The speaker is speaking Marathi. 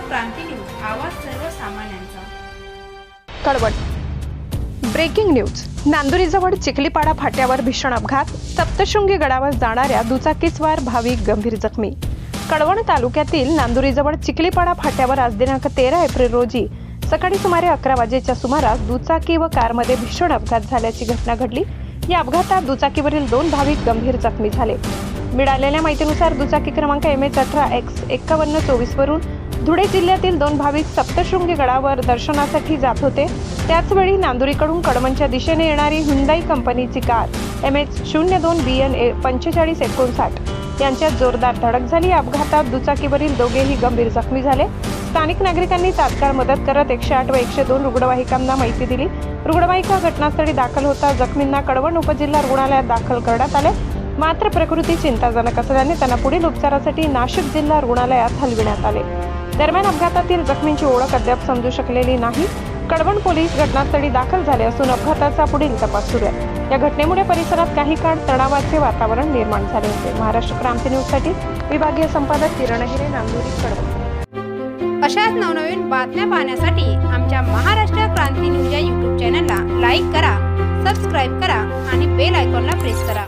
क्रांती न्यूज, आवाज सर्वसामान्यांचा. कळवण. Breaking news. नांदुरीजवळ चिखलीपाडा फाट्यावर भीषण अपघात. सप्तशृंगी गडावर जाणाऱ्या दुचाकीस्वार भाविक गंभीर जखमी. कळवण तालुक्यातील नांदुरीजवळ चिखलीपाडा फाट्यावर आज दिनांक 13 एप्रिल रोजी सकाळी सुमारे 11 वाजेच्या सुमारास दुचाकी व कारमध्ये भीषण अपघात झाल्याची घटना घडली. या अपघातात दुचाकीवरील 2 भाविक गंभीर जखमी झाले. मिळालेल्या माहितीनुसार दुचाकी क्रमांक MH18X5124 वरून धुळे जिल्ह्यातील 2 भाविक सप्तशृंगी गडावर दर्शनासाठी जात होते. त्याचवेळी नांदुरीकडून कळवणच्या दिशेने येणारी हुंडाई कंपनीची कार MH02BN 4559 यांच्यात जोरदार धडक झाली. या अपघातात दुचाकीवरील दोघेही गंभीर जखमी झाले. स्थानिक नागरिकांनी तात्काळ मदत करत 108 व 102 रुग्णवाहिकांना माहिती दिली. रुग्णवाहिका घटनास्थळी दाखल होता जखमींना कळवण उपजिल्हा रुग्णालयात दाखल करण्यात आले. मात्र प्रकृती चिंताजनक असल्याने त्यांना पुढील उपचारासाठी नाशिक जिल्हा रुग्णालयात हलविण्यात आले. दरम्यान अपघातातील जखमींची ओळख अद्याप समजू शकलेली नाही. कळवण पोलीस घटनास्थळी दाखल झाले असून अपघाताचा पुढील तपास सुरू आहे. या घटनेमुळे परिसरात काही काळ तणावाचे वातावरण निर्माण झाले होते. महाराष्ट्र क्रांती न्यूजसाठी विभागीय संपादक किरण हिरे, नांदुरी, कळवण. अशाच नवनवीन बातम्या पाहण्यासाठी आमच्या महाराष्ट्र क्रांती न्यूज या YouTube चॅनलला लाईक करा, सबस्क्राईब करा आणि बेल आयकॉनला प्रेस करा.